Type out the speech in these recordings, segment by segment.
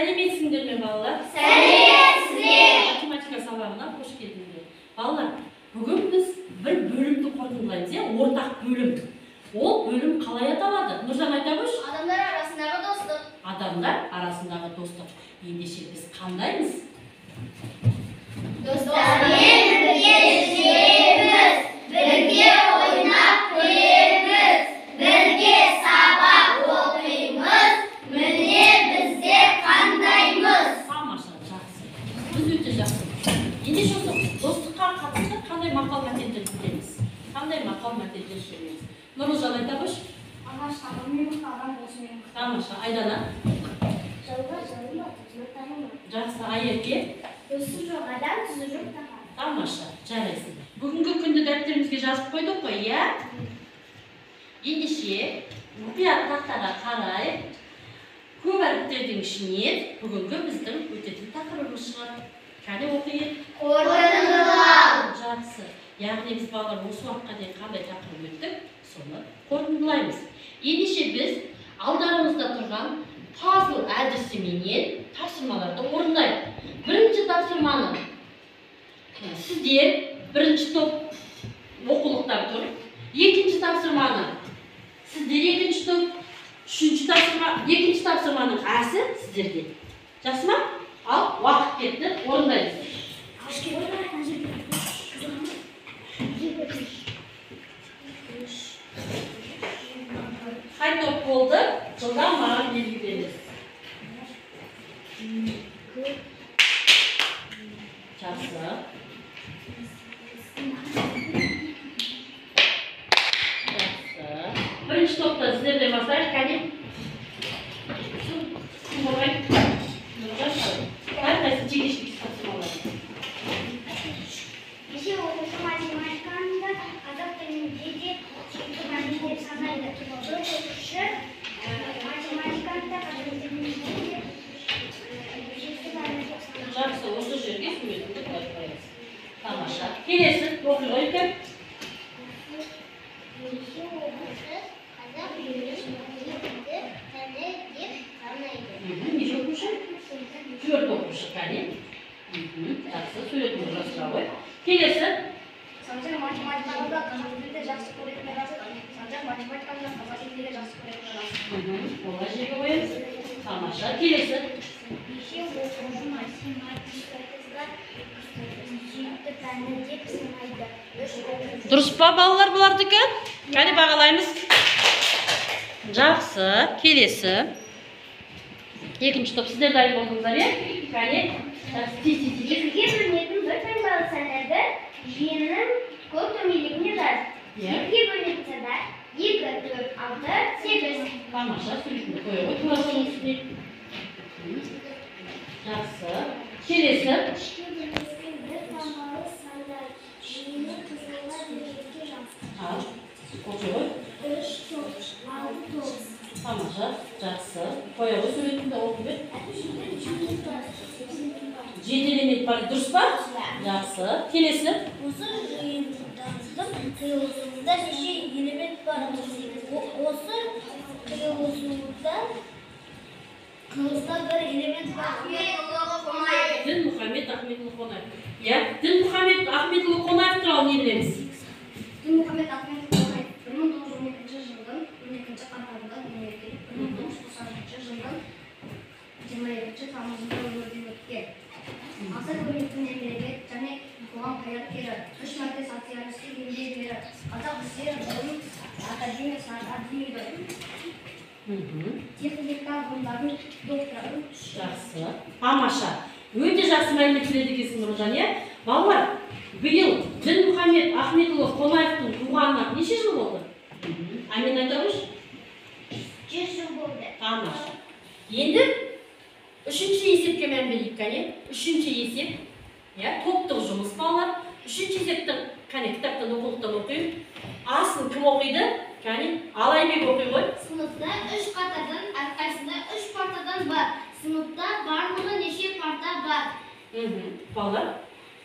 Selametsindir mi balalar? Selametsin. Matematika sabahına hoş geldiniz. Balalar, bugün biz bir bölümdü qorutundaymiz ya, ortak bölüm. O bölüm qalay ataladi? Nurjan aytamış? Adamlar arasındagi do'stlik. Adamlar arasındagi do'stlik. Endişe biz qandaymiz? Do'stlarмен birga yashaymiz. Birga o'ynab qo'yamiz. Birga saboq o'qiymiz. Mine bizga qandaymiz? Tamosha, yaxshi. Biz o'ta yaxshi. Endi shu do'stlikqa qattiq qanday maqol-matnlar bilamiz? Qanday maqol-matnlar ishlaymiz? Nurjan aytamış? Anash qadamning qadam bo'lsin. Tamosha, Aydana. Жақсы, Аяке. Do'sti yo'q odam, tuzi yo'q taqat. Тамаша, жарайсың. Бүгінгі күнді дәптерімізге жазып қойдық қой, иә? Ендеше, мұқият тақтаға қарай, көп әріптердің ішінен бүгінгі біздің өтетін тақырыбымыз шығар. Кәне оқиық. Қорытындылау. Жақсы. Яғни біз балалар осы уақытқа дейін қандай тақырып өттік, соны қорытындылаймыз. Ендеше біз алдарымызда тұрған пазл әдісіменен тапсырмаларды орындайық. Бірінші тапсырманы сіздер бірінші топ оқулықтар тұр. Екінші тапсырманы сіздер екінші топ. Екінші тапсырманың әсі сіздерге. Жақсы ма? Ал, уақыт кетті, орындаймыз. Қай топ болды? Жылдан маған белгілеңіз. Жақсы. Бірінші топта сіздерден бастайық, кәне. Кім болайық? Әрқайсы жеке-жеке тапсырмалар. Кеше оқушы математиканы қазақ тілінде де пәні деп санайды. Бір оқушы математиканы да қазақ тілінде де Жақсы, осы жерге суретіңді қойып қоясыз. Тамаша. Келесі оқи қойып. Кеше оқушы қазақ тілінде пәні деп санайды. Неше оқушы? 4 оқушы, кәне. Жақсы, суретіңді жасыра қой. Келесі. Санжар математиканы да қазақ тілінде жақсы көретін рас. Санжар математиканы да қазақ тілінде жақсы көретін рас. Олай жерге қоямыз. Тамаша. Келесі. Кеше оқушы математикаға сүйікті пәні деп санайды. Дұрыс па балалар бұлардікі? Кәне бағалаймыз. Жақсы. Келесі. Екінші топ сіздер дайын болдыңыздар, е? Кәне. Екіге бөлінетін бір таңбалы санады жиынның көп төмендігіне жаз. Екіге бөлінетін санда 2, 4, 6, 8. Тамаша. Суретіңді қоя қой. Тура соның үстіне. Жақсы. Келесі. Үшке бөлінетін бір таңбалы сандар жиынның қызылға бөлінетін жаз. Ал. Оқи қой. 3, 9, 6, 9. Тамаша. Жақсы. Қоя қой. Суретіңді оқи бер. Жетелемет бар. Дұрыс па? Жақсы. Келесі. Осы жиындардың қиылысында неше элемент бар? Осы қиылысында бір элемент бар. Дінмұхамед Ахметұлы Қонаев. Иә? Дінмұхамед Ахметұлы Қонаев туралы не білеміз? Дінмұхамед Ахметұлы Қонаев 1912 жылдың 12 қаңтарында дүниеге келіп, 1990 жылдың 22 тамызында өмірден өткен. Асыр көрнекті мемлекет және қоғам қайраткері, 3 мәрте социалистік еңбек ері, қазақ ССР ғылым академиясының академигі, техника ғылымдарының докторы. Жақсы. Тамаша. Өте жақсы мәлімет келеді екенсің, Нұржан, иә? Балалар, биыл Дінмұхамед Ахметұлы Қонаевтың туғанына неше жыл болды? Әмен айтамыш? 100 жыл болды. Тамаша. Енді үшінші есепке мән берейік, кәне. Үшінші есеп. Топтық жұмыс балалар. Үшінші есептің кәне кітаптан оқулықтан оқиын. Асын кім оқиды? Кәне Алайбек оқи қой. Сыныпта 3 қатардан, әрқайсында 3 партадан бар. Сыныпта барлығы неше парта бар? Балалар,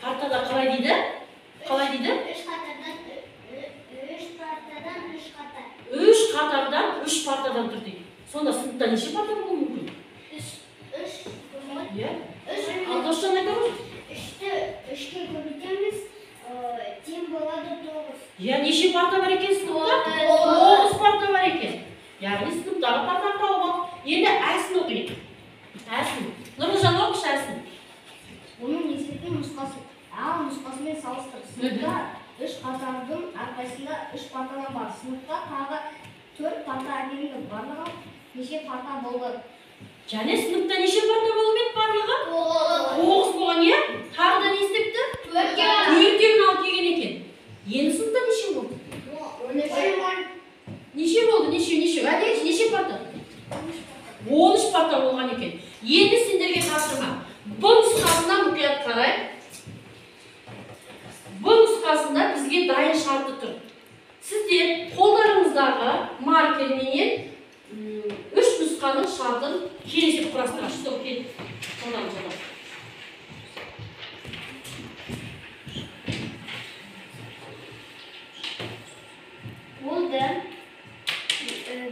партада қалай дейді? Қалай дейді? 3 қатардан 3 партадан 3 қатар. 3 қатардан 3 партадан тұр дейді. Сонда сыныпта неше парта болуы мүмкін? 3 Ya nеше парта бар екен сыныпта? 9 парта бар екен. Яғни сыныптағы партаны тауып ал. Енді әсін оқиық. Әсін. Нұржан оқышы әсін. Оның есептің нұсқасы А нұсқасымен салыстыр. Сыныпта 3 қатардың әрқайсысында 3 парталар бар. Сыныпта тағы 4 парта әкелінді. Барлығы неше парта болды? Және сыныпта неше парта болып еді барлығы? 9 болған, иә? Тағы да не істепті? 4-тен 6 келген екен. Енді сыныпта неше болды? Неше болды? Неше? Әдейші неше парта? 13 парта болған екен. Енді сендерге тапсырма. Бұл нұсқасына мұқият қарай. Бұл нұсқасында бізге дайын шарты тұр. Сіздер қолдарыңыздағы маркерменен 3 нұсқаның шартын келесіп құрастырасыз. Сол кел. Қолдарыңызға. Болды.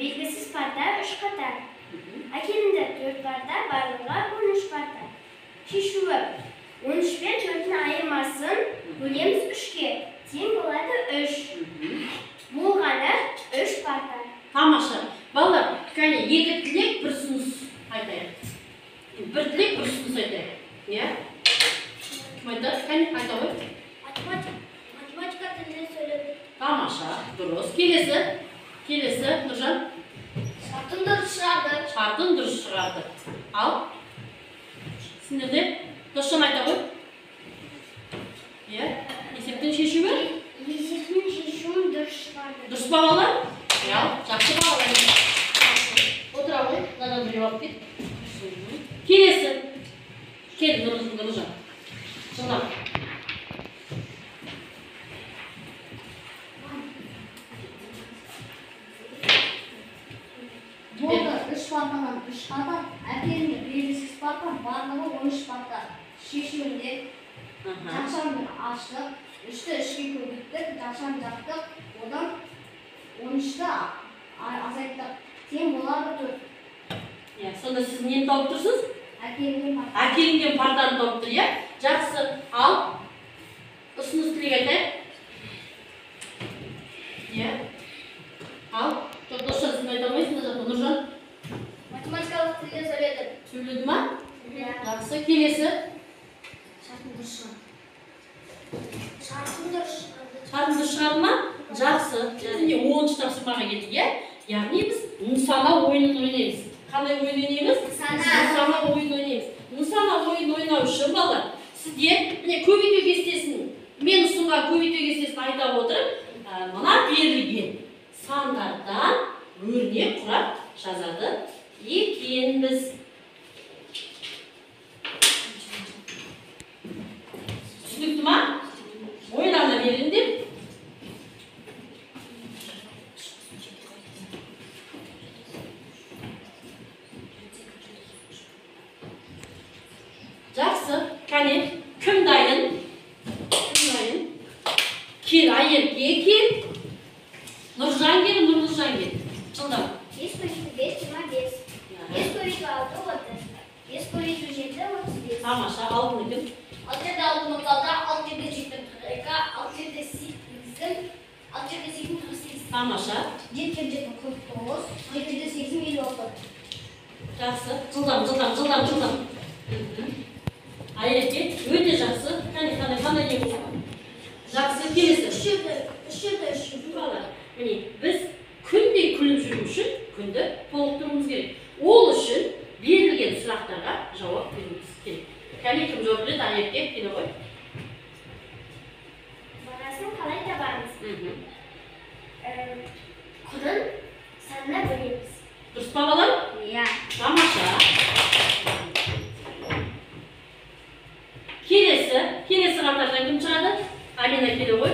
Белгісіз парта 3 қатар. Әкелінді 4 парта, барлығы 13 парта. Шешуі 13 пен 4-ні айырмасын бөлеміз 3-ке. Тең болады 3. Болғаны 3 парта. Тамаша. Балалар, кәне екі тілек бір ұсыныс айтайық. Бір тілек бір ұсыныс айтайық. Не? Кім айтады? Кәне айта ғой. Математика тілінде сөйледі. Тамаша. Дұрыс. Келесі, Нұржан. Шартын дұрыс шығарды. Шартын дұрыс шығарды. Ал. Сендерде Досжан айта ғой. Иә? Есептің шешуі? Есептің шешуін дұрыс шығарды. Дұрыс па балалар? Иә, жақсы балалар. Отыра ғой. Мынадан біреу алып кет. Келесі. Кел, Нұржан. Жылдам. Болды 3 партадан 3 қатар, әкелінді белгісіз парта, барлығы 13 парта. Шешуінде жақшаны аштық, 3-ті 3-ке көбейттік, жақшаны жақтық, одан 13-ті азайттық. Тең болады 4. Сонда сіз нені тауып тұрсыз? Әкелінген парта. Әкелінген партаны тауып тұр, иә? Жақсы. Ал. Ұсыныс тілек айтайық. Иә? Ал. Жоқ, Досжан, сен айта алмайсың да, Нұржан. Математикалық тілде сөйледі. Сөйледі ма? Жақсы. Келесі. Шартын дұрыс шығарды. Шартын дұрыс шығарды. Шартын дұрыс шығарды ма? Жақсы. Және 10-шы тапсырмаға келдік, иә? Яғни біз нысана ойынын ойнаймыз. Қандай ойын ойнаймыз? Нысана ойын ойнаймыз. Нысана ойын ойнау үшін балалар, сіздер міне көбейту кестесін, мен ұсынған көбейту кестесін айта отырып, мына берілген сандардан өрнек құрап жазады екенбіз. Түсінікті ма? Ойлана беріңдер. Жақсы, кәне, кім дайын? Кел, Айерке кел. Нұржан кел, Нұржан кел. Жылдам. 5 көбейту 5, 25. 5 көбейту 6, 30. 5 көбейту 7, 35. Тамаша, алдын кім? 6 жерде 6 нокалда, 6 жерде 7, 42, 6 жерде 8, 6 жерде 8, 48. Тамаша. 7 жерде 49, 7 жерде 8, 56. Жақсы. Жылдам. Айерке, өте жақсы. Қандай не болсын? Жақсы, келесі. Үш жерде Бала, міне, біз күнде күліп жүру үшін күнді толықтыруымыз керек. Ол үшін берілген сұрақтарға жауап беруіміз керек. Кәне, кім жауап береді? Айерке, келе ғой. Бағасын қалай табамыз? Құнын санына бөлеміз. Дұрыс па балалар? Иә. Тамаша. Келесі қатардан кім шығады? Амина келе ғой.